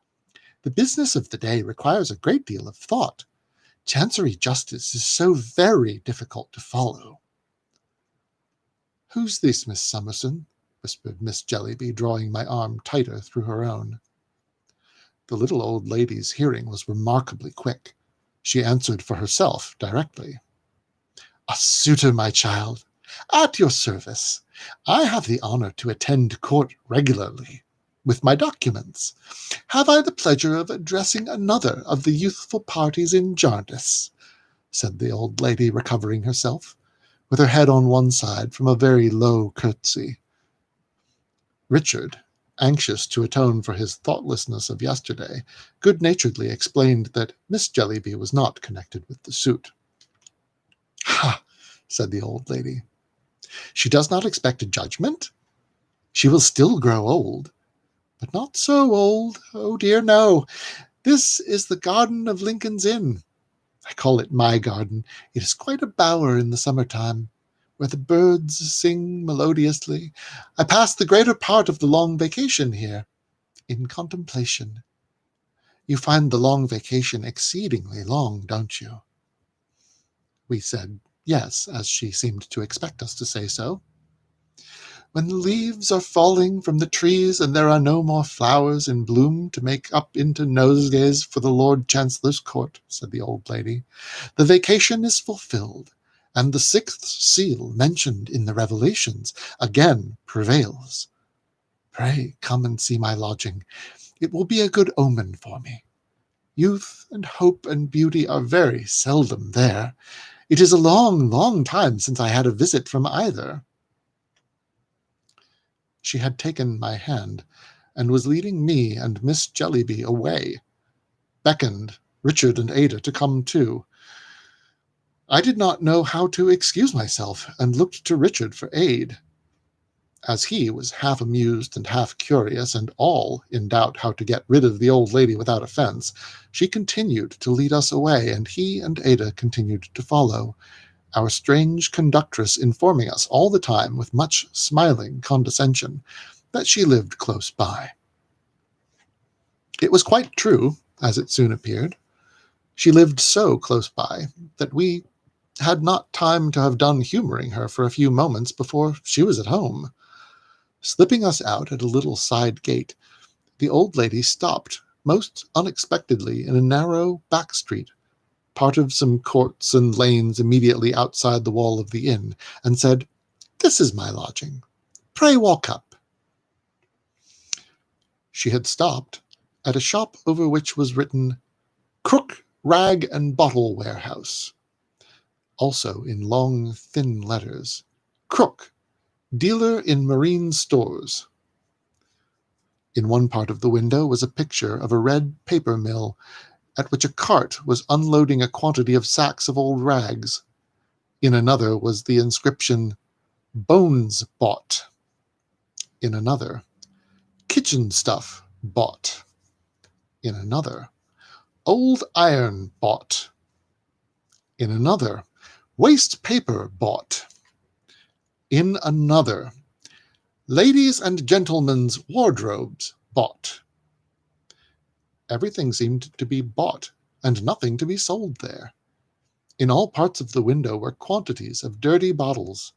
"The business of the day requires a great deal of thought. Chancery justice is so very difficult to follow." "Who's this, Miss Summerson?" whispered Miss Jellyby, drawing my arm tighter through her own. The little old lady's hearing was remarkably quick. She answered for herself directly. "A suitor, my child. At your service. I have the honor to attend court regularly, with my documents. Have I the pleasure of addressing another of the youthful parties in Jarndyce?" said the old lady, recovering herself, with her head on one side from a very low curtsy. Richard, anxious to atone for his thoughtlessness of yesterday, good-naturedly explained that Miss Jellyby was not connected with the suit. "Ha!" said the old lady. "She does not expect a judgment? She will still grow old, but not so old. Oh dear, no. This is the garden of Lincoln's Inn. I call it my garden. It is quite a bower in the summer-time, where the birds sing melodiously. I pass the greater part of the long vacation here, in contemplation. You find the long vacation exceedingly long, don't you?" We said yes, as she seemed to expect us to say so. When the leaves are falling from the trees and there are no more flowers in bloom to make up into nosegays for the Lord Chancellor's court, said the old lady, the vacation is fulfilled, and the sixth seal mentioned in the Revelations again prevails. Pray come and see my lodging. It will be a good omen for me. Youth and hope and beauty are very seldom there. It is a long, long time since I had a visit from either. She had taken my hand, and was leading me and Miss Jellyby away, beckoned Richard and Ada to come too. I did not know how to excuse myself, and looked to Richard for aid. As he was half amused and half curious, and all in doubt how to get rid of the old lady without offence, she continued to lead us away, and he and Ada continued to follow, our strange conductress informing us all the time with much smiling condescension that she lived close by. It was quite true, as it soon appeared. She lived so close by that we had not time to have done humouring her for a few moments before she was at home. Slipping us out at a little side gate, the old lady stopped most unexpectedly in a narrow back street, part of some courts and lanes immediately outside the wall of the inn, and said, "This is my lodging. Pray walk up." She had stopped at a shop over which was written, "Crook, Rag and Bottle Warehouse." Also in long, thin letters, "Crook, Dealer in Marine Stores." In one part of the window was a picture of a red paper mill, at which a cart was unloading a quantity of sacks of old rags. In another was the inscription, "Bones Bought." In another, "Kitchen Stuff Bought." In another, "Old Iron Bought." In another, "Waste Paper Bought." In another, "Ladies' and Gentlemen's Wardrobes Bought." Everything seemed to be bought, and nothing to be sold there. In all parts of the window were quantities of dirty bottles,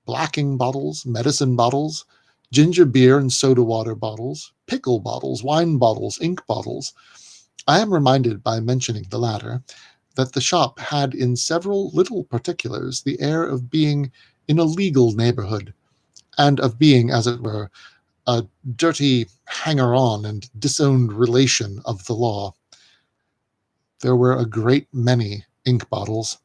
blacking bottles, medicine bottles, ginger beer and soda water bottles, pickle bottles, wine bottles, ink bottles. I am reminded by mentioning the latter that the shop had in several little particulars the air of being in a legal neighbourhood, and of being, as it were, a dirty hanger-on and disowned relation of the law. There were a great many ink bottles.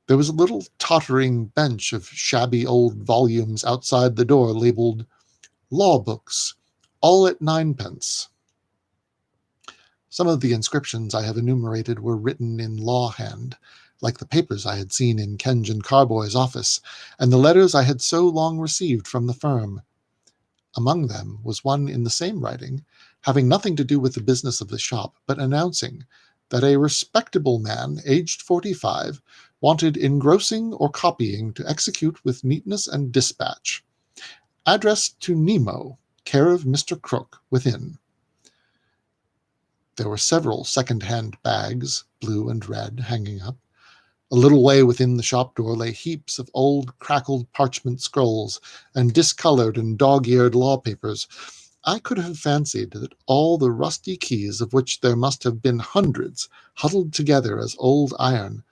There was a little tottering bench of shabby old volumes outside the door labelled "Law Books, all at 9d." Some of the inscriptions I have enumerated were written in law hand, like the papers I had seen in Kenge and Carboy's office, and the letters I had so long received from the firm. Among them was one in the same writing, having nothing to do with the business of the shop, but announcing that a respectable man, aged 45, wanted engrossing or copying to execute with neatness and dispatch. Addressed to Nemo, care of Mr. Crook, within. There were several second-hand bags, blue and red, hanging up. A little way within the shop door lay heaps of old crackled parchment scrolls and discoloured and dog-eared law papers. I could have fancied that all the rusty keys, of which there must have been hundreds, huddled together as old iron,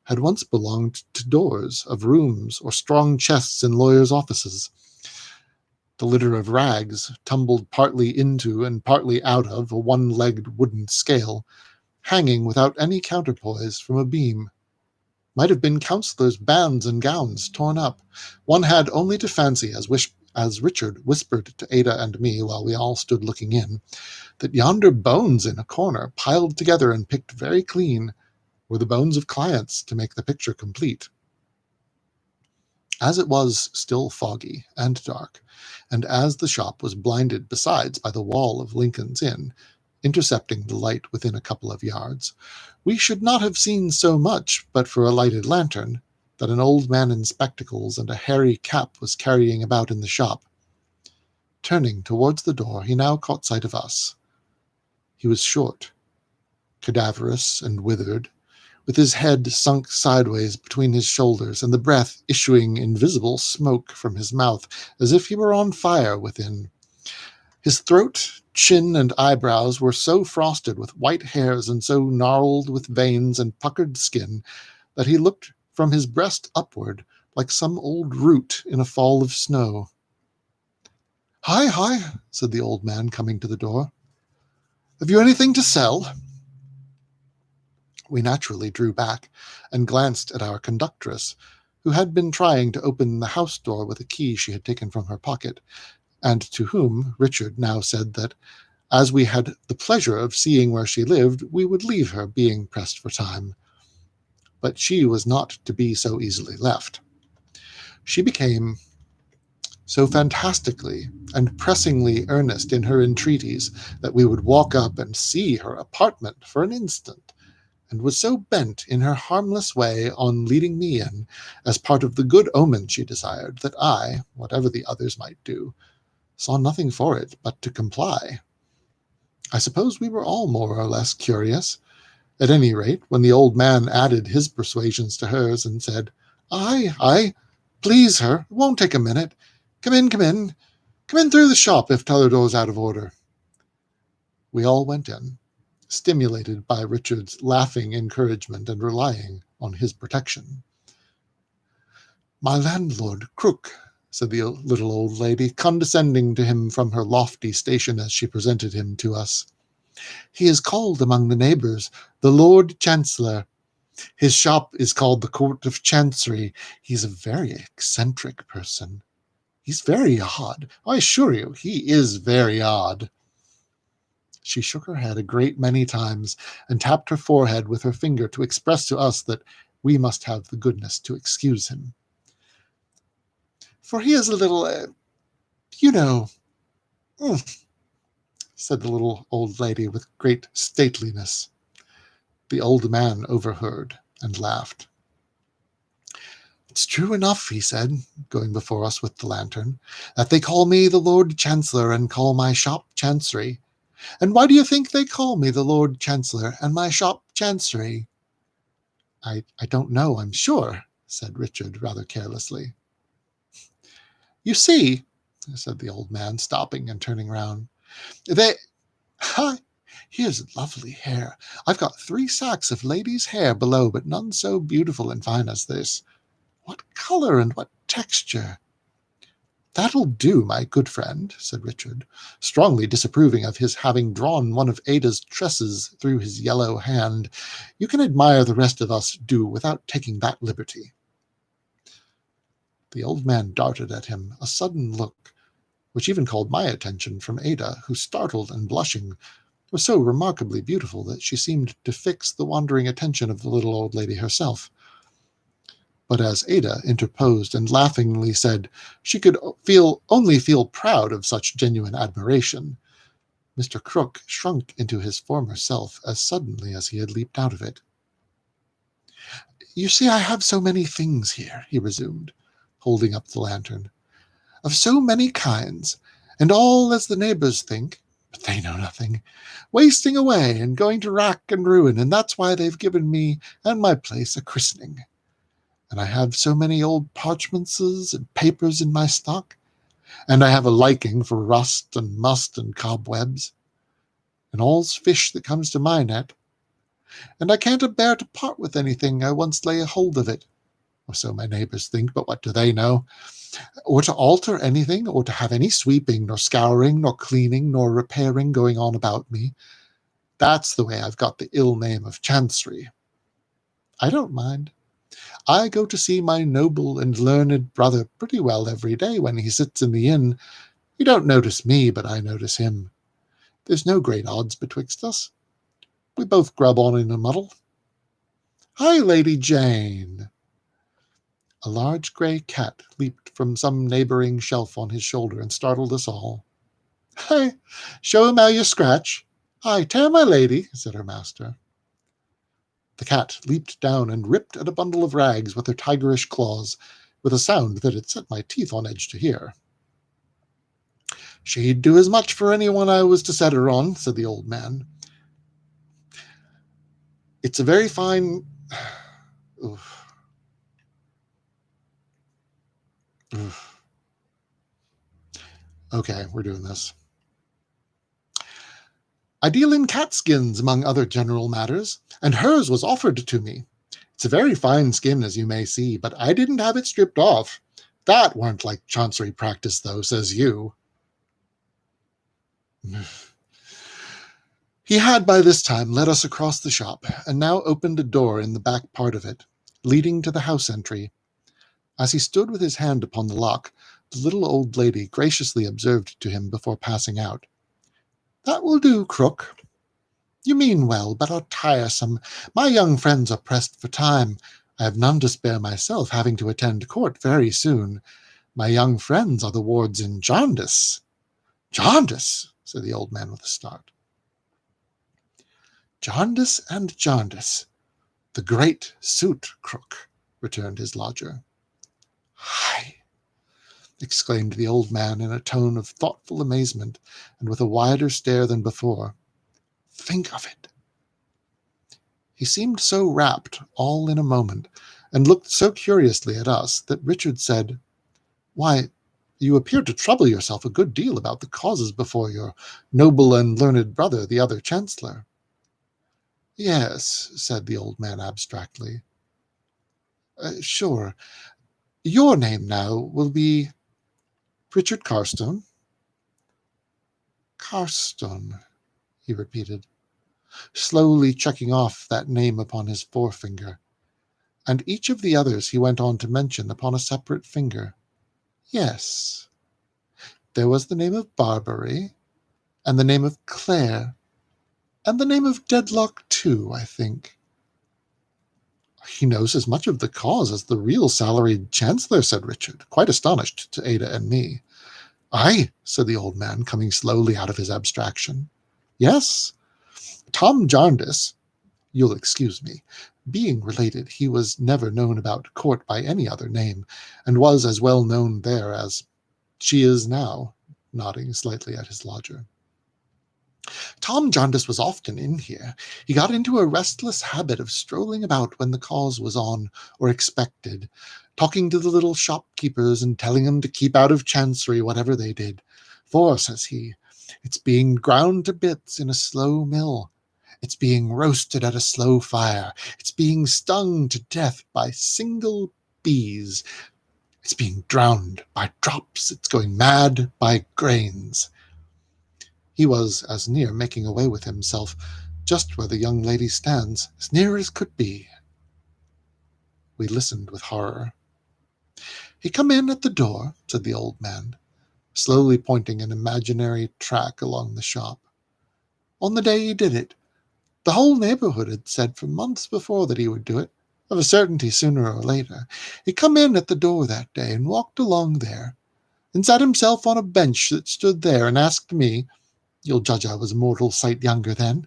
had once belonged to doors of rooms or strong chests in lawyers' offices. The litter of rags, tumbled partly into and partly out of a one-legged wooden scale, hanging without any counterpoise from a beam, might have been counsellors' bands and gowns torn up. One had only to fancy, as Richard whispered to Ada and me while we all stood looking in, that yonder bones in a corner, piled together and picked very clean, were the bones of clients to make the picture complete. As it was still foggy and dark, and as the shop was blinded besides by the wall of Lincoln's Inn, intercepting the light within a couple of yards, we should not have seen so much but for a lighted lantern that an old man in spectacles and a hairy cap was carrying about in the shop. Turning towards the door, he now caught sight of us. He was short, cadaverous and withered, with his head sunk sideways between his shoulders and the breath issuing invisible smoke from his mouth as if he were on fire within. His throat, chin, and eyebrows were so frosted with white hairs and so gnarled with veins and puckered skin that he looked from his breast upward like some old root in a fall of snow. "Hi, hi," said the old man, coming to the door. "Have you anything to sell?" We naturally drew back and glanced at our conductress, who had been trying to open the house door with a key she had taken from her pocket, and to whom Richard now said that, as we had the pleasure of seeing where she lived, we would leave her, being pressed for time. But she was not to be so easily left. She became so fantastically and pressingly earnest in her entreaties that we would walk up and see her apartment for an instant, and was so bent in her harmless way on leading me in, as part of the good omen she desired, that I, whatever the others might do, saw nothing for it but to comply. I suppose we were all more or less curious. At any rate, when the old man added his persuasions to hers and said, "Aye, aye, please her, it won't take a minute. Come in, come in. Come in through the shop if t'other door's out of order." We all went in, stimulated by Richard's laughing encouragement and relying on his protection. "My landlord, Crook," said the little old lady, condescending to him from her lofty station as she presented him to us. "He is called among the neighbours the Lord Chancellor. His shop is called the Court of Chancery. He's a very eccentric person. He's very odd. I assure you, he is very odd." She shook her head a great many times and tapped her forehead with her finger to express to us that we must have the goodness to excuse him. "For he is a little, you know," said the little old lady with great stateliness. The old man overheard and laughed. "It's true enough," he said, going before us with the lantern, "that they call me the Lord Chancellor and call my shop Chancery. And why do you think they call me the Lord Chancellor and my shop Chancery?" I don't know, I'm sure," said Richard rather carelessly. "You see," said the old man, stopping and turning round, "ha! Here's lovely hair. I've got 3 sacks of ladies' hair below, but none so beautiful and fine as this. What colour and what texture!" "That'll do, my good friend," said Richard, strongly disapproving of his having drawn one of Ada's tresses through his yellow hand. "You can admire the rest of us do without taking that liberty." The old man darted at him a sudden look, which even called my attention from Ada, who, startled and blushing, was so remarkably beautiful that she seemed to fix the wandering attention of the little old lady herself. But as Ada interposed and laughingly said she could only feel proud of such genuine admiration, Mr. Crook shrunk into his former self as suddenly as he had leaped out of it. "You see, I have so many things here," he resumed, holding up the lantern, "of so many kinds, and all as the neighbours think, but they know nothing, wasting away and going to rack and ruin, and that's why they've given me and my place a christening. And I have so many old parchmentses and papers in my stock, and I have a liking for rust and must and cobwebs, and all's fish that comes to my net, and I can't abear to part with anything I once lay hold of it, or so my neighbours think, but what do they know, or to alter anything, or to have any sweeping, nor scouring, nor cleaning, nor repairing going on about me. That's the way I've got the ill name of Chancery. I don't mind. I go to see my noble and learned brother pretty well every day when he sits in the inn. He don't notice me, but I notice him. There's no great odds betwixt us. We both grub on in a muddle. Hi, Lady Jane." A large grey cat leaped from some neighbouring shelf on his shoulder and startled us all. "Hi, show him how you scratch. Hi, tear my lady," said her master. The cat leaped down and ripped at a bundle of rags with her tigerish claws, with a sound that it set my teeth on edge to hear. "She'd do as much for anyone I was to set her on," said the old man. "It's a very fine Oof. Oof. Okay, we're doing this. I deal in catskins, among other general matters, and hers was offered to me. It's a very fine skin, as you may see, but I didn't have it stripped off. That weren't like chancery practice, though, says you. He had by this time led us across the shop, and now opened a door in the back part of it, leading to the house entry. As he stood with his hand upon the lock, the little old lady graciously observed to him before passing out, "That will do, Crook. You mean well, but are tiresome. My young friends are pressed for time. I have none to spare myself, having to attend court very soon. My young friends are the wards in jaundice." "Jaundice?" said the old man with a start. "Jaundice and jaundice. The great suit, Crook," returned his lodger. "Hi!" exclaimed the old man in a tone of thoughtful amazement, and with a wider stare than before. "Think of it!" He seemed so rapt all in a moment, and looked so curiously at us, that Richard said, "Why, you appear to trouble yourself a good deal about the causes before your noble and learned brother, the other chancellor." "Yes," said the old man abstractly. "Sure. Your name now will be Richard Carstone?" "Carstone," he repeated, slowly checking off that name upon his forefinger, and each of the others he went on to mention upon a separate finger. "Yes. There was the name of Barbary, and the name of Clare, and the name of Dedlock, too, I think." "He knows as much of the cause as the real salaried chancellor," said Richard, quite astonished to Ada and me. "Aye," said the old man, coming slowly out of his abstraction. "Yes. Tom Jarndyce, you'll excuse me, being related, he was never known about court by any other name, and was as well known there as she is now," nodding slightly at his lodger. "Tom Jarndyce was often in here. He got into a restless habit of strolling about when the cause was on, or expected, talking to the little shopkeepers and telling 'em to keep out of chancery, whatever they did. For, says he, it's being ground to bits in a slow mill. It's being roasted at a slow fire. It's being stung to death by single bees. It's being drowned by drops. It's going mad by grains." He was as near making away with himself, just where the young lady stands, as near as could be. We listened with horror. "He come in at the door," said the old man, slowly pointing an imaginary track along the shop. "On the day he did it. The whole neighborhood had said for months before that he would do it, of a certainty sooner or later. He come in at the door that day, and walked along there, and sat himself on a bench that stood there, and asked me, you'll judge I was a mortal sight younger then,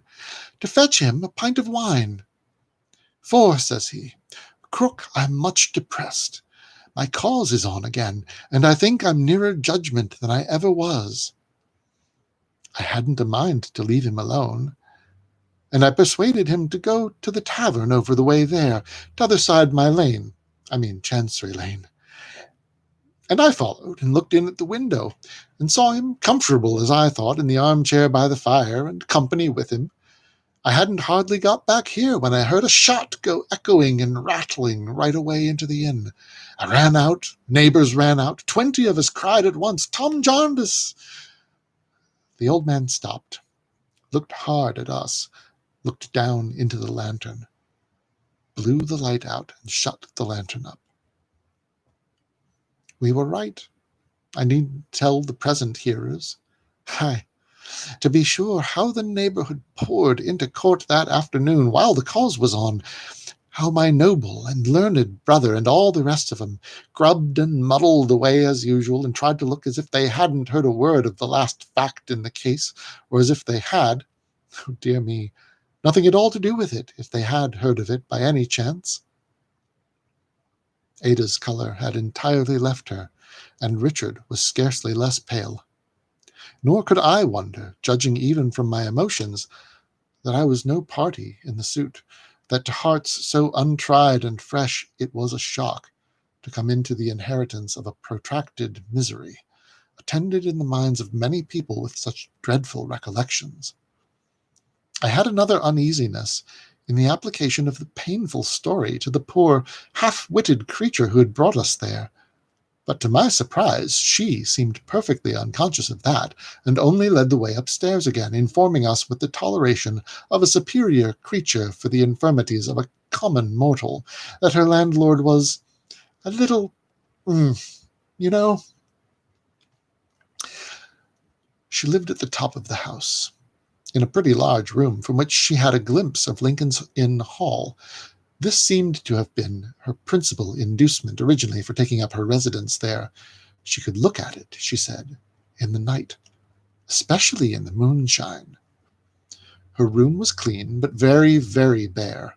to fetch him a pint of wine. 'For,' says he, 'Crook, I'm much depressed. My cause is on again, and I think I'm nearer judgment than I ever was.' I hadn't a mind to leave him alone, and I persuaded him to go to the tavern over the way there, t'other side my lane, I mean Chancery Lane. And I followed, and looked in at the window, and saw him comfortable, as I thought, in the armchair by the fire, and company with him. I hadn't hardly got back here when I heard a shot go echoing and rattling right away into the inn. I ran out, neighbors ran out, 20 of us cried at once, 'Tom Jarndyce!'" The old man stopped, looked hard at us, looked down into the lantern, blew the light out, and shut the lantern up. We were right. I needn't tell the present hearers. Aye, to be sure, how the neighborhood poured into court that afternoon while the cause was on! How my noble and learned brother and all the rest of 'em grubbed and muddled away as usual, and tried to look as if they hadn't heard a word of the last fact in the case, or as if they had, oh dear me, nothing at all to do with it, if they had heard of it by any chance. Ada's colour had entirely left her, and Richard was scarcely less pale. Nor could I wonder, judging even from my emotions, that I was no party in the suit, that to hearts so untried and fresh it was a shock to come into the inheritance of a protracted misery, attended in the minds of many people with such dreadful recollections. I had another uneasiness in the application of the painful story to the poor, half-witted creature who had brought us there. But to my surprise, she seemed perfectly unconscious of that, and only led the way upstairs again, informing us with the toleration of a superior creature for the infirmities of a common mortal, that her landlord was a little, you know. She lived at the top of the house, in a pretty large room from which she had a glimpse of Lincoln's Inn Hall. This seemed to have been her principal inducement originally for taking up her residence there. She could look at it, she said, in the night, especially in the moonshine. Her room was clean, but very, very bare.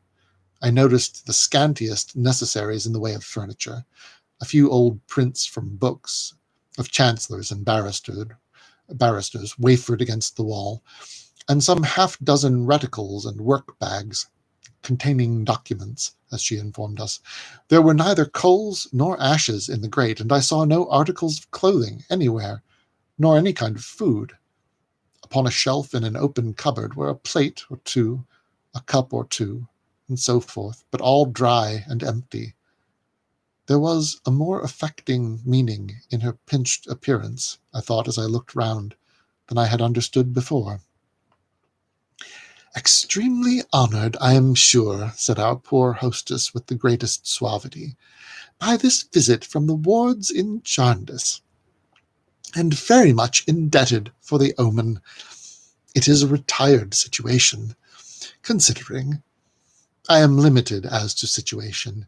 I noticed the scantiest necessaries in the way of furniture, a few old prints from books, of chancellors and barristers wafered against the wall, and some half-dozen reticles and work-bags containing documents, as she informed us. There were neither coals nor ashes in the grate, and I saw no articles of clothing anywhere, nor any kind of food. Upon a shelf in an open cupboard were a plate or two, a cup or two, and so forth, but all dry and empty. There was a more affecting meaning in her pinched appearance, I thought as I looked round, than I had understood before. "Extremely honoured, I am sure," said our poor hostess with the greatest suavity, "by this visit from the wards in Jarndyce, and very much indebted for the omen. It is a retired situation, considering I am limited as to situation,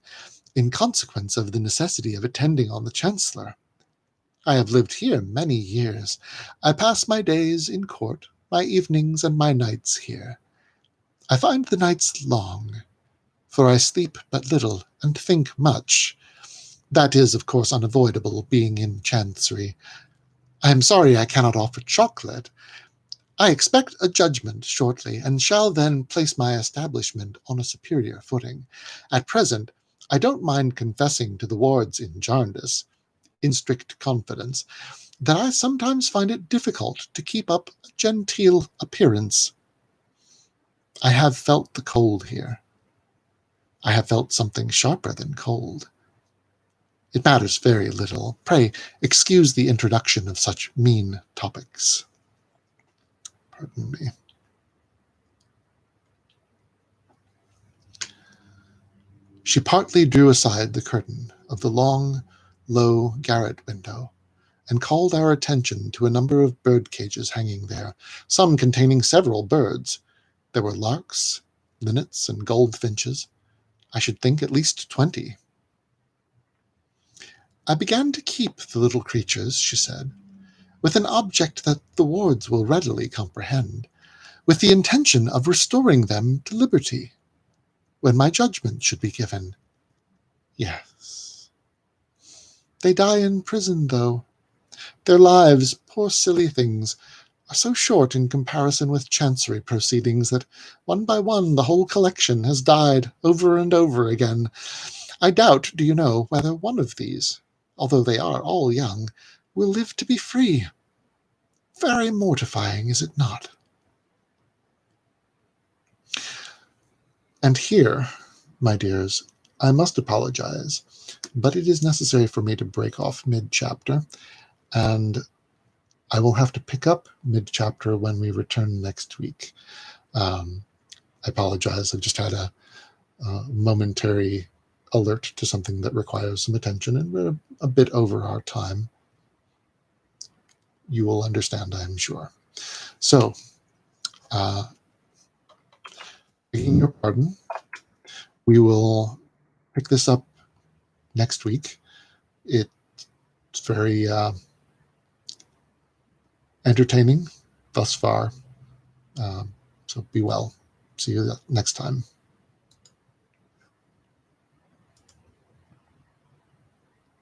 in consequence of the necessity of attending on the Chancellor. I have lived here many years. I pass my days in court, my evenings and my nights here. I find the nights long, for I sleep but little and think much. That is, of course, unavoidable, being in Chancery. I am sorry I cannot offer chocolate. I expect a judgment shortly, and shall then place my establishment on a superior footing. At present, I don't mind confessing to the wards in Jarndyce, in strict confidence, that I sometimes find it difficult to keep up a genteel appearance. I have felt the cold here. I have felt something sharper than cold. It matters very little. Pray excuse the introduction of such mean topics." Pardon me. She partly drew aside the curtain of the long, low garret window, and called our attention to a number of bird cages hanging there, some containing several birds. There were larks, linnets, and goldfinches. I should think at least 20. "I began to keep the little creatures," she said, "with an object that the wards will readily comprehend, with the intention of restoring them to liberty, when my judgment should be given. Yes. They die in prison, though. Their lives, poor silly things, are so short in comparison with Chancery proceedings that, one by one, the whole collection has died over and over again. I doubt, do you know, whether one of these, although they are all young, will live to be free. Very mortifying, is it not?" And here, my dears, I must apologize, but it is necessary for me to break off mid-chapter, and I will have to pick up mid-chapter when we return next week. I apologize. I've just had a momentary alert to something that requires some attention, and we're a bit over our time. You will understand, I am sure. So, begging your pardon, we will pick this up next week. It's very entertaining thus far. So be well. See you next time.